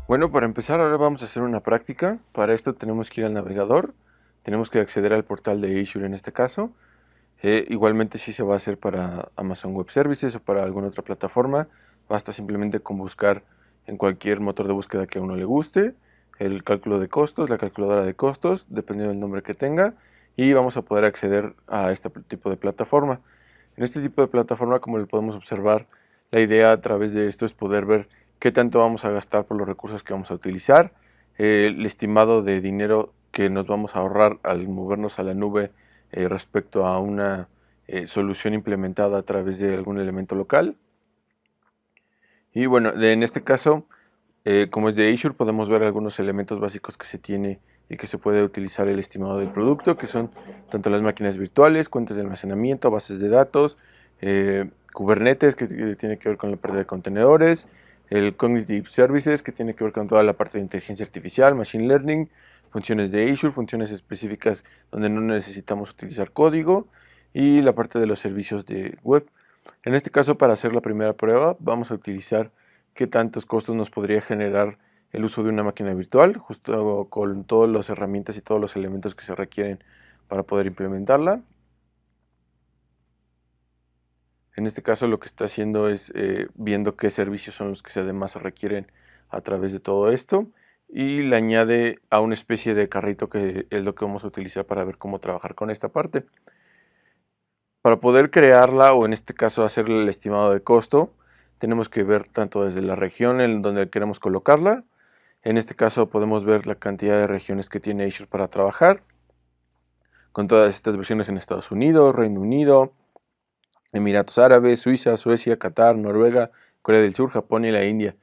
Bueno, para empezar ahora vamos a hacer una práctica. Para esto tenemos que ir al navegador, tenemos que acceder al portal de Azure en este caso. Igualmente si se va a hacer para Amazon Web Services o para alguna otra plataforma, basta simplemente con buscar en cualquier motor de búsqueda que a uno le guste, el cálculo de costos, la calculadora de costos, dependiendo del nombre que tenga, y vamos a poder acceder a este tipo de plataforma. En este tipo de plataforma, como lo podemos observar, la idea a través de esto es poder ver qué tanto vamos a gastar por los recursos que vamos a utilizar, el estimado de dinero que nos vamos a ahorrar al movernos a la nube respecto a una solución implementada a través de algún elemento local. Y bueno, en este caso, como es de Azure, podemos ver algunos elementos básicos que se tiene y que se puede utilizar el estimado del producto, que son tanto las máquinas virtuales, cuentas de almacenamiento, bases de datos, Kubernetes, que tiene que ver con la parte de contenedores, el Cognitive Services, que tiene que ver con toda la parte de inteligencia artificial, Machine Learning, funciones de Azure, funciones específicas donde no necesitamos utilizar código, y la parte de los servicios de web. En este caso, para hacer la primera prueba, vamos a utilizar qué tantos costos nos podría generar el uso de una máquina virtual, justo con todas las herramientas y todos los elementos que se requieren para poder implementarla. En este caso lo que está haciendo es viendo qué servicios son los que además se requieren a través de todo esto, y le añade a una especie de carrito que es lo que vamos a utilizar para ver cómo trabajar con esta parte. Para poder crearla, o en este caso hacerle el estimado de costo, tenemos que ver tanto desde la región en donde queremos colocarla. En este caso podemos ver la cantidad de regiones que tiene Azure para trabajar, con todas estas versiones en Estados Unidos, Reino Unido, Emiratos Árabes, Suiza, Suecia, Qatar, Noruega, Corea del Sur, Japón y la India.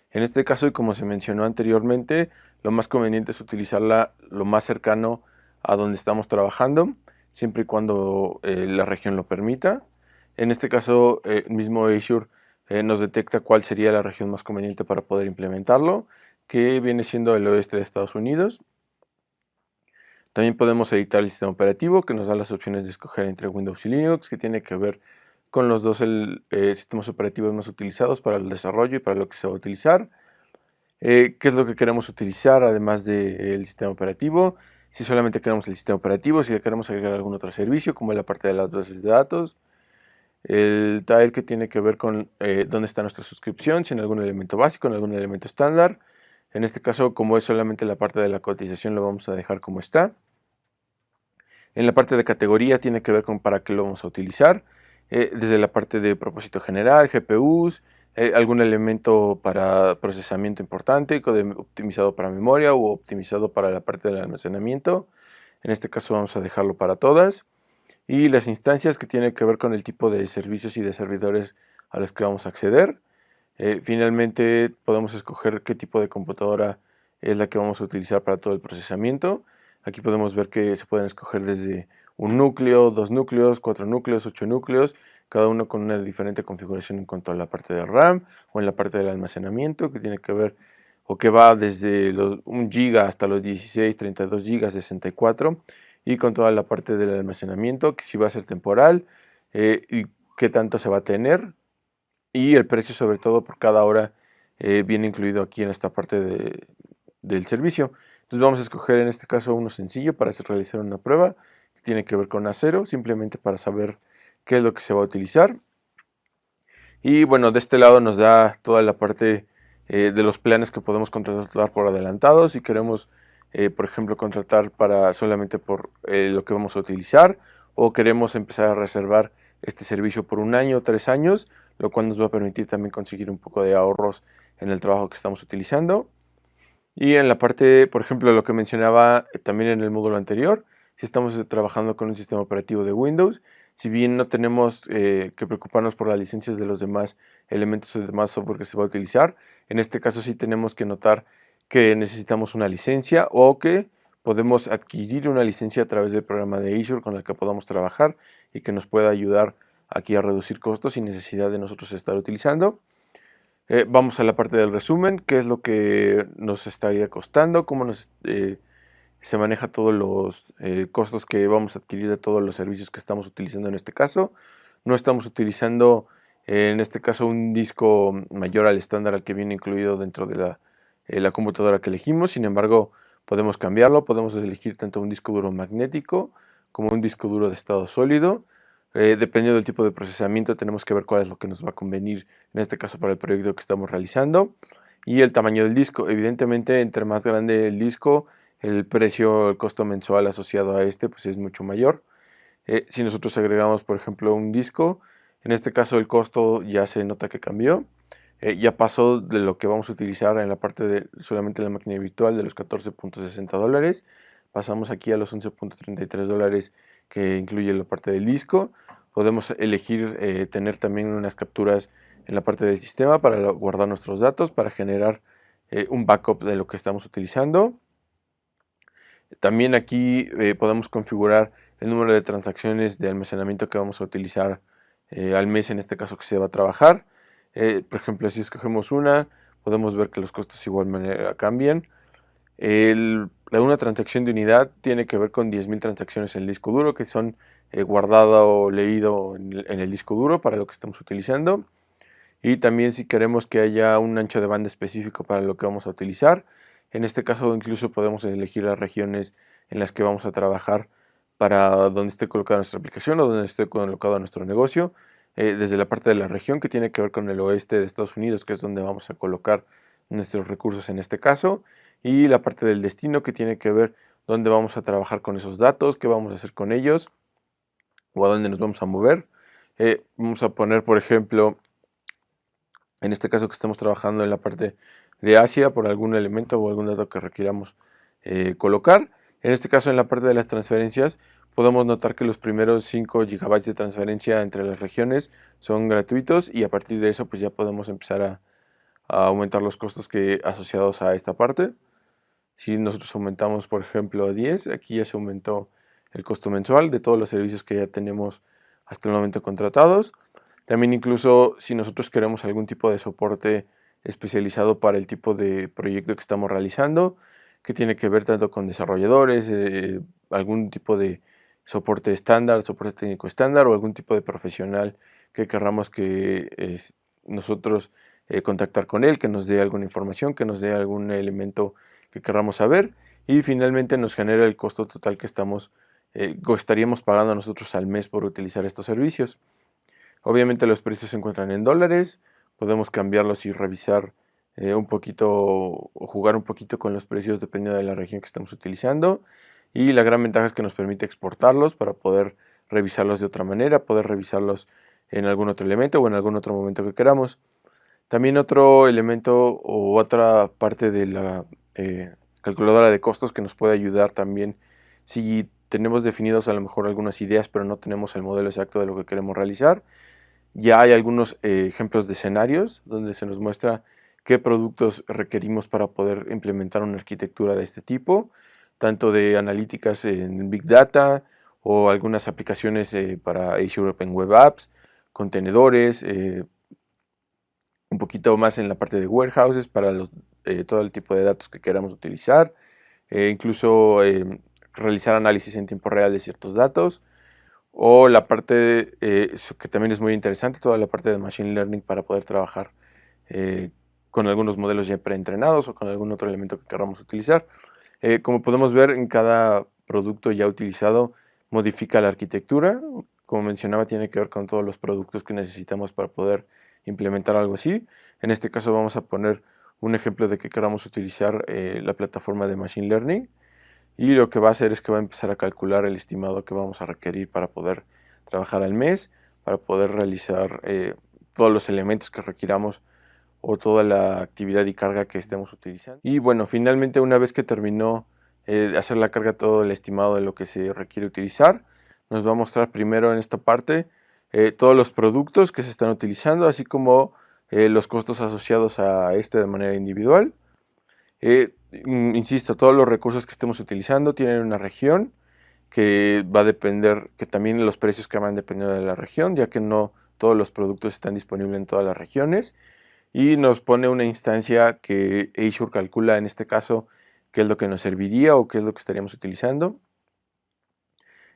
En este caso, y como se mencionó anteriormente, lo más conveniente es utilizarla lo más cercano a donde estamos trabajando, siempre y cuando la región lo permita. En este caso, mismo Azure nos detecta cuál sería la región más conveniente para poder implementarlo, que viene siendo el oeste de Estados Unidos. También podemos editar el sistema operativo, que nos da las opciones de escoger entre Windows y Linux, que tiene que ver con los dos sistemas operativos más utilizados para el desarrollo y para lo que se va a utilizar. ¿Qué es lo que queremos utilizar además del sistema operativo? Si solamente queremos el sistema operativo, si le queremos agregar algún otro servicio, como es la parte de las bases de datos. El tier, que tiene que ver con dónde está nuestra suscripción, si en algún elemento básico, en algún elemento estándar. En este caso, como es solamente la parte de la cotización, lo vamos a dejar como está. En la parte de categoría tiene que ver con para qué lo vamos a utilizar, desde la parte de propósito general, GPUs, algún elemento para procesamiento importante, optimizado para memoria o optimizado para la parte del almacenamiento. En este caso vamos a dejarlo para todas. Y las instancias, que tiene que ver con el tipo de servicios y de servidores a los que vamos a acceder. Finalmente podemos escoger qué tipo de computadora es la que vamos a utilizar para todo el procesamiento. Aquí podemos ver que se pueden escoger desde un núcleo, 2 núcleos, 4 núcleos, 8 núcleos, cada uno con una diferente configuración en cuanto a la parte de RAM o en la parte del almacenamiento, que tiene que ver o que va desde los 1 GB hasta los 16, 32 GB, 64, y con toda la parte del almacenamiento, que si va a ser temporal y qué tanto se va a tener, y el precio sobre todo por cada hora viene incluido aquí en esta parte del servicio. Entonces vamos a escoger en este caso uno sencillo para realizar una prueba que tiene que ver con A0, simplemente para saber qué es lo que se va a utilizar. Y bueno, de este lado nos da toda la parte de los planes que podemos contratar por adelantado. Si queremos, por ejemplo, contratar solamente por lo que vamos a utilizar, o queremos empezar a reservar este servicio por 1 año o 3 años, lo cual nos va a permitir también conseguir un poco de ahorros en el trabajo que estamos utilizando. Y en la parte, por ejemplo, lo que mencionaba también en el módulo anterior, si estamos trabajando con un sistema operativo de Windows, si bien no tenemos que preocuparnos por las licencias de los demás elementos o demás software que se va a utilizar, en este caso sí tenemos que notar que necesitamos una licencia, o que podemos adquirir una licencia a través del programa de Azure con el que podamos trabajar y que nos pueda ayudar aquí a reducir costos sin necesidad de nosotros estar utilizando. Vamos a la parte del resumen, qué es lo que nos estaría costando, cómo se maneja todos los costos que vamos a adquirir de todos los servicios que estamos utilizando en este caso. No estamos utilizando en este caso un disco mayor al estándar al que viene incluido dentro de la la computadora que elegimos. Sin embargo, podemos cambiarlo, podemos elegir tanto un disco duro magnético como un disco duro de estado sólido. Dependiendo del tipo de procesamiento, tenemos que ver cuál es lo que nos va a convenir, en este caso para el proyecto que estamos realizando. Y el tamaño del disco. Evidentemente, entre más grande el disco, el precio, el costo mensual asociado a este pues es mucho mayor. Si nosotros agregamos, por ejemplo, un disco, en este caso el costo ya se nota que cambió. Ya pasó de lo que vamos a utilizar en la parte de solamente la máquina virtual de los $14.60. Pasamos aquí a los $11.33 que incluye la parte del disco. Podemos elegir tener también unas capturas en la parte del sistema para guardar nuestros datos, para generar un backup de lo que estamos utilizando. También aquí podemos configurar el número de transacciones de almacenamiento que vamos a utilizar al mes, en este caso que se va a trabajar. Por ejemplo, si escogemos una, podemos ver que los costos de igual manera cambian. Una transacción de unidad tiene que ver con 10.000 transacciones en el disco duro que son guardado o leído en el disco duro para lo que estamos utilizando. Y también si queremos que haya un ancho de banda específico para lo que vamos a utilizar. En este caso incluso podemos elegir las regiones en las que vamos a trabajar para donde esté colocada nuestra aplicación o donde esté colocado nuestro negocio. Desde la parte de la región que tiene que ver con el oeste de Estados Unidos, que es donde vamos a colocar nuestros recursos en este caso, y la parte del destino que tiene que ver dónde vamos a trabajar con esos datos, qué vamos a hacer con ellos o a dónde nos vamos a mover. Vamos a poner, por ejemplo, en este caso que estamos trabajando en la parte de Asia por algún elemento o algún dato que requiramos colocar. En este caso, en la parte de las transferencias, podemos notar que los primeros 5 GB de transferencia entre las regiones son gratuitos y a partir de eso pues ya podemos empezar a aumentar los costos asociados a esta parte. Si nosotros aumentamos, por ejemplo, a 10, aquí ya se aumentó el costo mensual de todos los servicios que ya tenemos hasta el momento contratados. También incluso si nosotros queremos algún tipo de soporte especializado para el tipo de proyecto que estamos realizando, que tiene que ver tanto con desarrolladores, algún tipo de soporte estándar, soporte técnico estándar o algún tipo de profesional que querramos que nosotros contactar con él, que nos dé alguna información, que nos dé algún elemento que queramos saber y finalmente nos genera el costo total que estaríamos pagando nosotros al mes por utilizar estos servicios. Obviamente los precios se encuentran en dólares, podemos cambiarlos y revisar un poquito o jugar un poquito con los precios dependiendo de la región que estamos utilizando, y la gran ventaja es que nos permite exportarlos para poder revisarlos de otra manera, poder revisarlos en algún otro elemento o en algún otro momento que queramos. También otro elemento o otra parte de la calculadora de costos que nos puede ayudar también si tenemos definidos a lo mejor algunas ideas pero no tenemos el modelo exacto de lo que queremos realizar. Ya hay algunos ejemplos de escenarios donde se nos muestra qué productos requerimos para poder implementar una arquitectura de este tipo, tanto de analíticas en Big Data o algunas aplicaciones para Azure Open Web Apps, contenedores, un poquito más en la parte de warehouses para todo el tipo de datos que queramos utilizar, incluso realizar análisis en tiempo real de ciertos datos, o la parte que también es muy interesante, toda la parte de Machine Learning para poder trabajar con algunos modelos ya preentrenados o con algún otro elemento que queramos utilizar. Como podemos ver, en cada producto ya utilizado modifica la arquitectura. Como mencionaba, tiene que ver con todos los productos que necesitamos para poder implementar algo así. En este caso vamos a poner un ejemplo de que queramos utilizar la plataforma de Machine Learning. Y lo que va a hacer es que va a empezar a calcular el estimado que vamos a requerir para poder trabajar al mes, para poder realizar todos los elementos que requiramos o toda la actividad y carga que estemos utilizando. Y bueno, finalmente una vez que terminó de hacer la carga todo el estimado de lo que se requiere utilizar, nos va a mostrar primero en esta parte todos los productos que se están utilizando, así como los costos asociados a este de manera individual. Insisto, todos los recursos que estemos utilizando tienen una región que va a depender, que también los precios que van dependiendo de la región, ya que no todos los productos están disponibles en todas las regiones, y nos pone una instancia que Azure calcula en este caso qué es lo que nos serviría o qué es lo que estaríamos utilizando.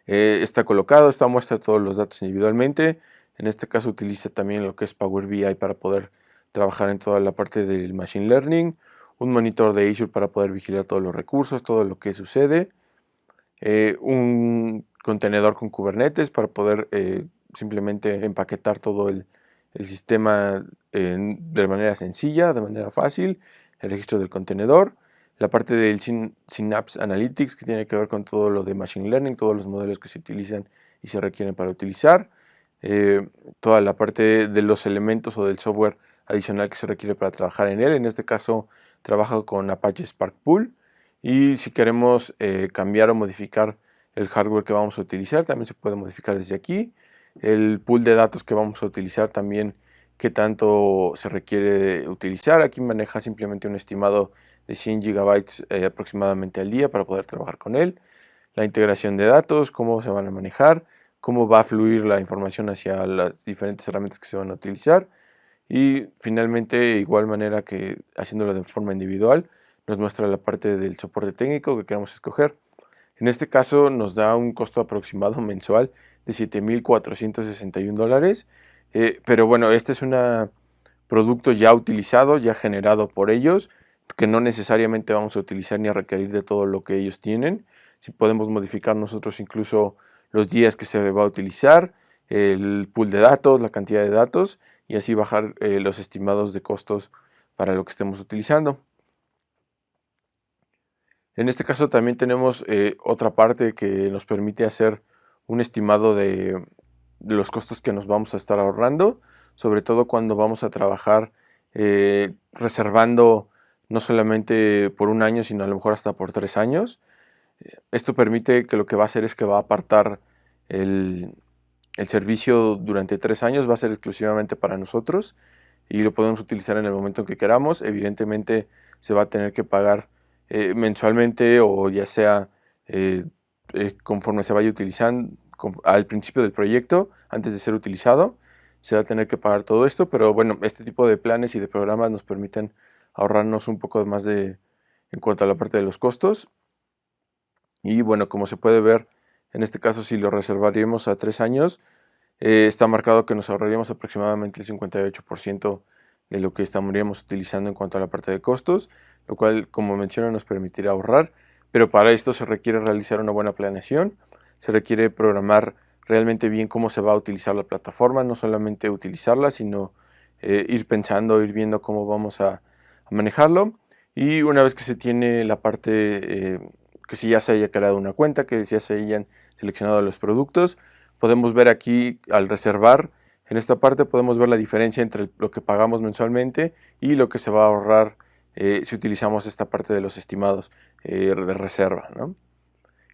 Está colocado, muestra todos los datos individualmente. En este caso utiliza también lo que es Power BI para poder trabajar en toda la parte del Machine Learning, un monitor de Azure para poder vigilar todos los recursos, todo lo que sucede, un contenedor con Kubernetes para poder simplemente empaquetar todo el sistema de manera sencilla, de manera fácil, el registro del contenedor, la parte del Synapse Analytics que tiene que ver con todo lo de Machine Learning, todos los modelos que se utilizan y se requieren para utilizar, toda la parte de los elementos o del software adicional que se requiere para trabajar en él. En este caso trabajo con Apache Spark Pool, y si queremos cambiar o modificar el hardware que vamos a utilizar, también se puede modificar desde aquí. El pool de datos que vamos a utilizar también, qué tanto se requiere utilizar. Aquí maneja simplemente un estimado de 100 gigabytes aproximadamente al día para poder trabajar con él. La integración de datos, cómo se van a manejar, cómo va a fluir la información hacia las diferentes herramientas que se van a utilizar. Y finalmente, de igual manera que haciéndolo de forma individual, nos muestra la parte del soporte técnico que queremos escoger. En este caso nos da un costo aproximado mensual de $7,461, pero bueno, este es un producto ya utilizado, ya generado por ellos, que no necesariamente vamos a utilizar ni a requerir de todo lo que ellos tienen. Si podemos modificar nosotros incluso los días que se va a utilizar, el pool de datos, la cantidad de datos, y así bajar los estimados de costos para lo que estemos utilizando. En este caso también tenemos otra parte que nos permite hacer un estimado de los costos que nos vamos a estar ahorrando, sobre todo cuando vamos a trabajar reservando no solamente por un año, sino a lo mejor hasta por 3 años. Esto permite que lo que va a hacer es que va a apartar el servicio durante 3 años, va a ser exclusivamente para nosotros y lo podemos utilizar en el momento en que queramos. Evidentemente se va a tener que pagar mensualmente, o ya sea conforme se vaya utilizando al principio del proyecto, antes de ser utilizado, se va a tener que pagar todo esto. Pero bueno, este tipo de planes y de programas nos permiten ahorrarnos un poco más en cuanto a la parte de los costos. Y bueno, como se puede ver, en este caso si lo reservaríamos a 3 años, está marcado que nos ahorraríamos aproximadamente el 58% de lo que estaríamos utilizando en cuanto a la parte de costos, lo cual, como menciono, nos permitirá ahorrar. Pero para esto se requiere realizar una buena planeación, se requiere programar realmente bien cómo se va a utilizar la plataforma, no solamente utilizarla, sino ir pensando, ir viendo cómo vamos a manejarlo. Y una vez que se tiene la parte, que si ya se haya creado una cuenta, que ya se hayan seleccionado los productos, podemos ver aquí al reservar, en esta parte podemos ver la diferencia entre lo que pagamos mensualmente y lo que se va a ahorrar si utilizamos esta parte de los estimados de reserva, ¿no?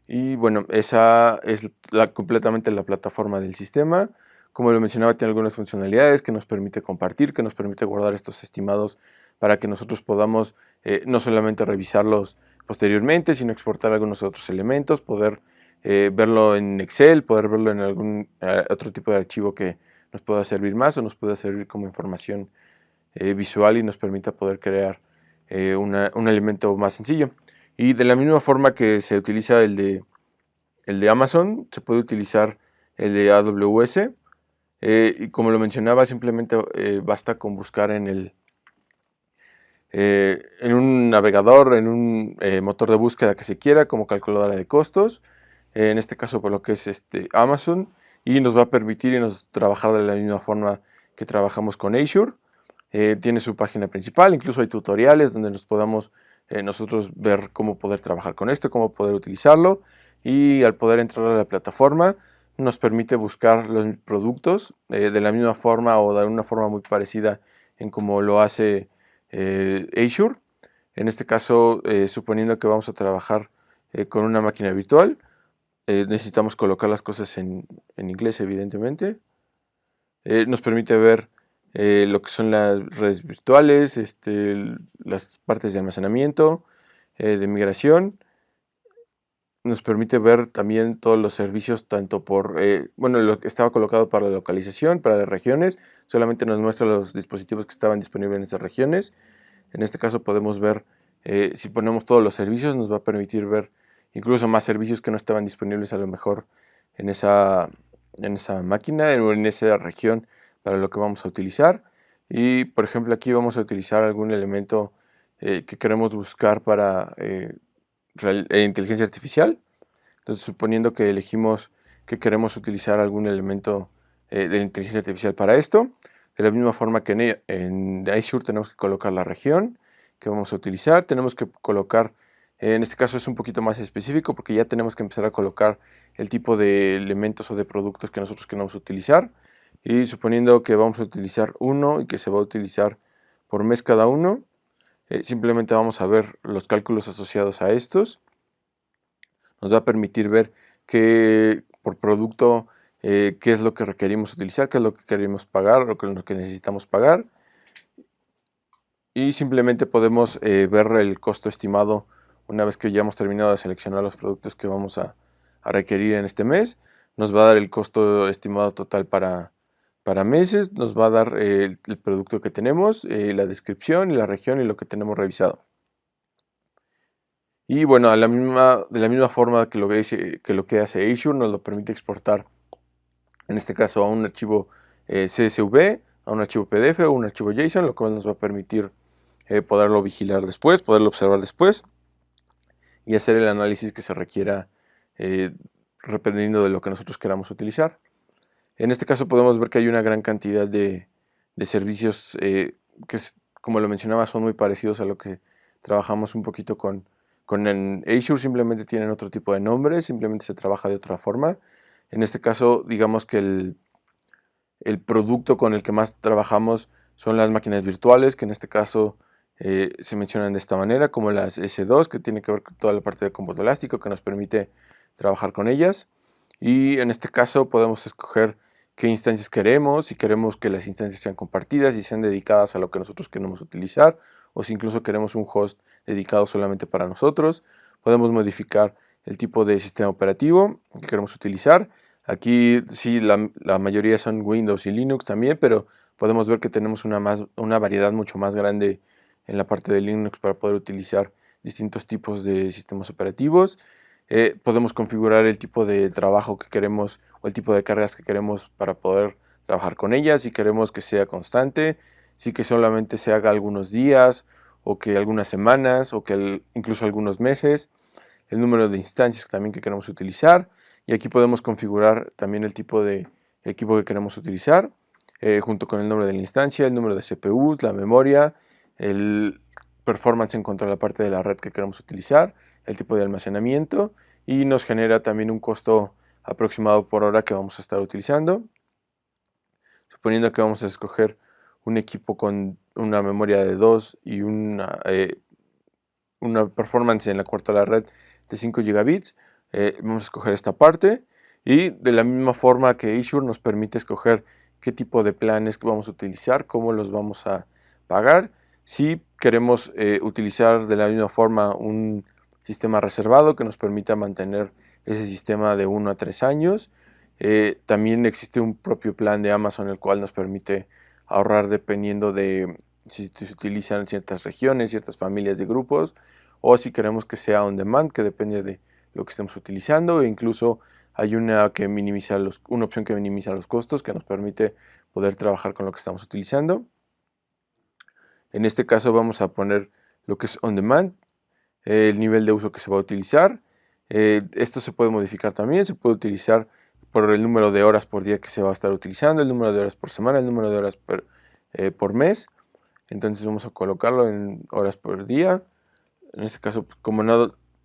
Y bueno, esa es completamente la plataforma del sistema. Como lo mencionaba, tiene algunas funcionalidades que nos permite compartir, que nos permite guardar estos estimados para que nosotros podamos no solamente revisarlos posteriormente, sino exportar algunos otros elementos, poder verlo en Excel, poder verlo en algún otro tipo de archivo que nos pueda servir más o nos pueda servir como información visual y nos permita poder crear un elemento más sencillo. Y de la misma forma que se utiliza el de Amazon, se puede utilizar el de AWS. Y como lo mencionaba, simplemente basta con buscar en un navegador, en un motor de búsqueda que se quiera, como calculadora de costos, en este caso por lo que es Amazon, y nos va a permitir trabajar de la misma forma que trabajamos con Azure. Tiene su página principal, incluso hay tutoriales donde nos podamos nosotros ver cómo poder trabajar con esto, cómo poder utilizarlo, y al poder entrar a la plataforma nos permite buscar los productos de la misma forma o de una forma muy parecida en como lo hace Azure. En este caso, suponiendo que vamos a trabajar con una máquina virtual, necesitamos colocar las cosas en inglés, evidentemente. Nos permite ver lo que son las redes virtuales, las partes de almacenamiento, de migración. Nos permite ver también todos los servicios, tanto por, bueno, lo que estaba colocado para la localización, para las regiones, solamente nos muestra los dispositivos que estaban disponibles en esas regiones. En este caso podemos ver, si ponemos todos los servicios, nos va a permitir ver incluso más servicios que no estaban disponibles a lo mejor en esa máquina o en esa región para lo que vamos a utilizar. Y por ejemplo aquí vamos a utilizar algún elemento que queremos buscar para inteligencia artificial. Entonces, suponiendo que elegimos que queremos utilizar algún elemento de la inteligencia artificial para esto, de la misma forma que en Azure tenemos que colocar la región que vamos a utilizar, tenemos que colocar, en este caso es un poquito más específico porque ya tenemos que empezar a colocar el tipo de elementos o de productos que nosotros queremos utilizar, y suponiendo que vamos a utilizar uno y que se va a utilizar por mes cada uno, simplemente vamos a ver los cálculos asociados a estos. Nos va a permitir ver por producto qué es lo que requerimos utilizar, qué es lo que queremos pagar, lo que necesitamos pagar. Y simplemente podemos ver el costo estimado una vez que ya hemos terminado de seleccionar los productos que vamos a requerir en este mes. Nos va a dar el costo estimado total para meses, nos va a dar el producto que tenemos, la descripción y la región y lo que tenemos revisado. Y bueno, de la misma forma que lo que hace Azure, nos lo permite exportar, en este caso a un archivo CSV, a un archivo PDF o un archivo JSON, lo cual nos va a permitir poderlo vigilar después, poderlo observar después y hacer el análisis que se requiera dependiendo de lo que nosotros queramos utilizar. En este caso podemos ver que hay una gran cantidad de servicios que, como lo mencionaba, son muy parecidos a lo que trabajamos un poquito con en Azure. Simplemente tienen otro tipo de nombre, simplemente se trabaja de otra forma. En este caso, digamos que el producto con el que más trabajamos son las máquinas virtuales, que en este caso se mencionan de esta manera, como las S2, que tiene que ver con toda la parte de cómputo elástico, que nos permite trabajar con ellas. Y en este caso podemos escoger qué instancias queremos, si queremos que las instancias sean compartidas y sean dedicadas a lo que nosotros queremos utilizar, o si incluso queremos un host dedicado solamente para nosotros. Podemos modificar el tipo de sistema operativo que queremos utilizar. Aquí sí, la mayoría son Windows y Linux también, pero podemos ver que tenemos una variedad mucho más grande en la parte de Linux para poder utilizar distintos tipos de sistemas operativos. Podemos configurar el tipo de trabajo que queremos o el tipo de cargas que queremos para poder trabajar con ellas. Si queremos que sea constante, si que solamente se haga algunos días o que algunas semanas o que incluso algunos meses. El número de instancias también que queremos utilizar. Y aquí podemos configurar también el tipo de equipo que queremos utilizar, junto con el nombre de la instancia, el número de CPUs, la memoria, el performance en cuanto a la parte de la red que queremos utilizar, el tipo de almacenamiento, y nos genera también un costo aproximado por hora que vamos a estar utilizando. Suponiendo que vamos a escoger un equipo con una memoria de 2 y una performance en la cuarta de la red de 5 gigabits, vamos a escoger esta parte, y de la misma forma que Azure nos permite escoger qué tipo de planes que vamos a utilizar, cómo los vamos a pagar. Si queremos utilizar de la misma forma un sistema reservado que nos permita mantener ese sistema de 1 a 3 años, también existe un propio plan de Amazon el cual nos permite ahorrar dependiendo de si se utilizan ciertas regiones, ciertas familias de grupos, o si queremos que sea on demand, que depende de lo que estemos utilizando. E incluso hay una opción que minimiza los costos, que nos permite poder trabajar con lo que estamos utilizando. En este caso vamos a poner lo que es on demand, el nivel de uso que se va a utilizar. Esto se puede modificar también, se puede utilizar por el número de horas por día que se va a estar utilizando, el número de horas por semana, el número de horas por mes. Entonces vamos a colocarlo en horas por día. En este caso, pues, como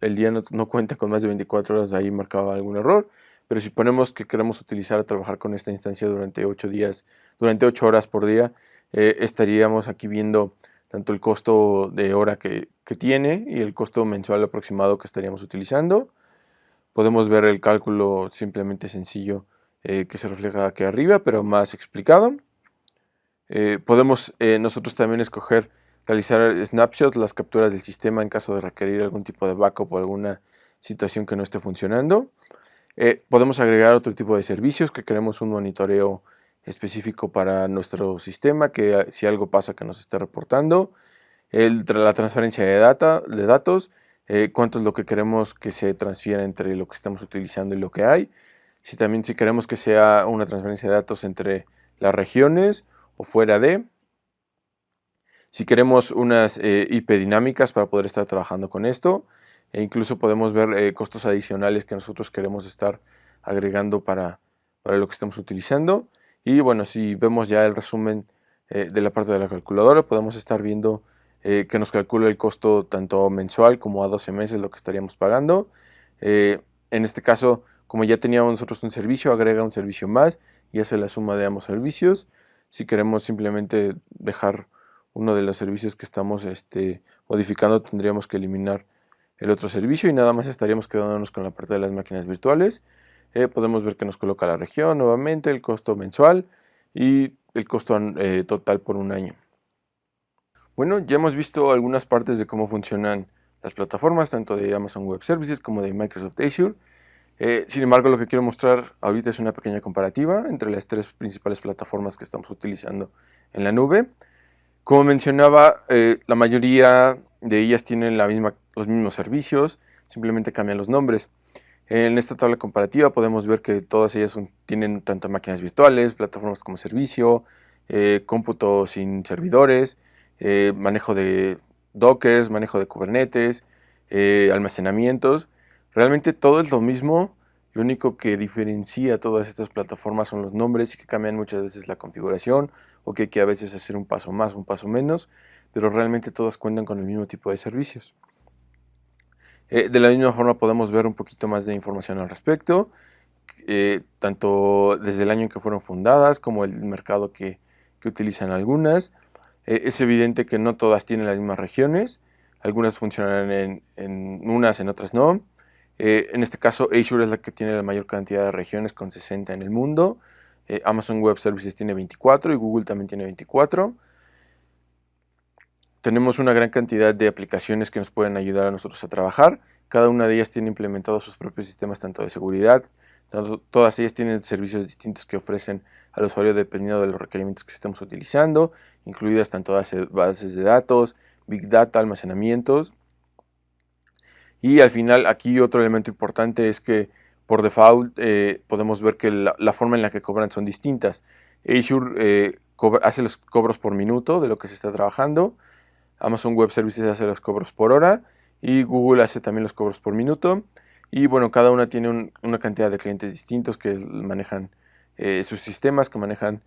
el día no cuenta con más de 24 horas, de ahí marcaba algún error. Pero si ponemos que queremos trabajar con esta instancia durante 8 horas por día, estaríamos aquí viendo tanto el costo de hora que tiene y el costo mensual aproximado que estaríamos utilizando. Podemos ver el cálculo simplemente sencillo que se refleja aquí arriba, pero más explicado. Podemos nosotros también escoger realizar snapshots, las capturas del sistema en caso de requerir algún tipo de backup o alguna situación que no esté funcionando. Podemos agregar otro tipo de servicios que queremos un monitoreo específico para nuestro sistema, que si algo pasa que nos esté reportando. La transferencia de datos, cuánto es lo que queremos que se transfiera entre lo que estamos utilizando y lo que hay. Si queremos que sea una transferencia de datos entre las regiones o fuera de. Si queremos unas IP dinámicas para poder estar trabajando con esto, e incluso podemos ver costos adicionales que nosotros queremos estar agregando para lo que estamos utilizando. Y bueno, si vemos ya el resumen de la parte de la calculadora, podemos estar viendo que nos calcula el costo tanto mensual como a 12 meses lo que estaríamos pagando. En este caso, como ya teníamos nosotros un servicio, agrega un servicio más y hace la suma de ambos servicios. Si queremos simplemente dejar uno de los servicios que estamos modificando, tendríamos que eliminar el otro servicio y nada más estaríamos quedándonos con la parte de las máquinas virtuales. Podemos ver que nos coloca la región nuevamente, el costo mensual y el costo total por un año. Bueno, ya hemos visto algunas partes de cómo funcionan las plataformas, tanto de Amazon Web Services como de Microsoft Azure. Sin embargo, lo que quiero mostrar ahorita es una pequeña comparativa entre las tres principales plataformas que estamos utilizando en la nube. Como mencionaba, la mayoría de ellas tienen los mismos servicios, simplemente cambian los nombres. En esta tabla comparativa podemos ver que todas ellas tienen tanto máquinas virtuales, plataformas como servicio, cómputo sin servidores, manejo de Dockers, manejo de Kubernetes, almacenamientos. Realmente todo es lo mismo, lo único que diferencia todas estas plataformas son los nombres y que cambian muchas veces la configuración o que hay que a veces hacer un paso más, un paso menos, pero realmente todas cuentan con el mismo tipo de servicios. De la misma forma podemos ver un poquito más de información al respecto, tanto desde el año en que fueron fundadas como el mercado que utilizan algunas. Es evidente que no todas tienen las mismas regiones, algunas funcionan en unas, en otras no. En este caso Azure es la que tiene la mayor cantidad de regiones con 60 en el mundo. Amazon Web Services tiene 24 y Google también tiene 24. Tenemos una gran cantidad de aplicaciones que nos pueden ayudar a nosotros a trabajar. Cada una de ellas tiene implementados sus propios sistemas tanto de seguridad. Todas ellas tienen servicios distintos que ofrecen al usuario dependiendo de los requerimientos que estemos utilizando, incluidas tanto bases de datos, Big Data, almacenamientos. Y al final aquí otro elemento importante es que por default podemos ver que la forma en la que cobran son distintas. Azure hace los cobros por minuto de lo que se está trabajando. Amazon Web Services hace los cobros por hora y Google hace también los cobros por minuto. Y bueno, cada una tiene una cantidad de clientes distintos que manejan sus sistemas, que manejan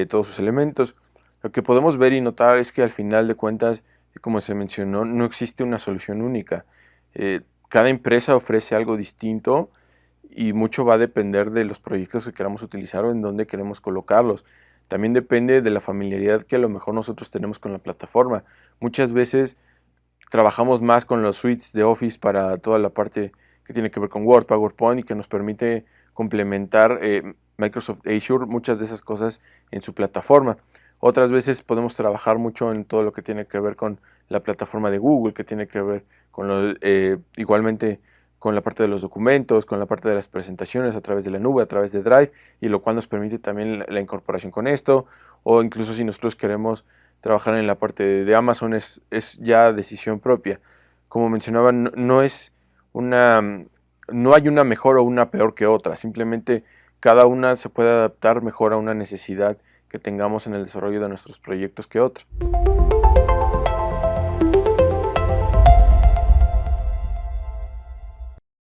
todos sus elementos. Lo que podemos ver y notar es que al final de cuentas, como se mencionó, no existe una solución única. Cada empresa ofrece algo distinto y mucho va a depender de los proyectos que queramos utilizar o en dónde queremos colocarlos. También depende de la familiaridad que a lo mejor nosotros tenemos con la plataforma. Muchas veces trabajamos más con los suites de Office para toda la parte que tiene que ver con Word, PowerPoint y que nos permite complementar Microsoft Azure, muchas de esas cosas en su plataforma. Otras veces podemos trabajar mucho en todo lo que tiene que ver con la plataforma de Google, que tiene que ver con igualmente con la parte de los documentos, con la parte de las presentaciones a través de la nube, a través de Drive, y lo cual nos permite también la incorporación con esto, o incluso si nosotros queremos trabajar en la parte de Amazon es ya decisión propia. Como mencionaba, no hay una mejor o una peor que otra, simplemente cada una se puede adaptar mejor a una necesidad que tengamos en el desarrollo de nuestros proyectos que otra.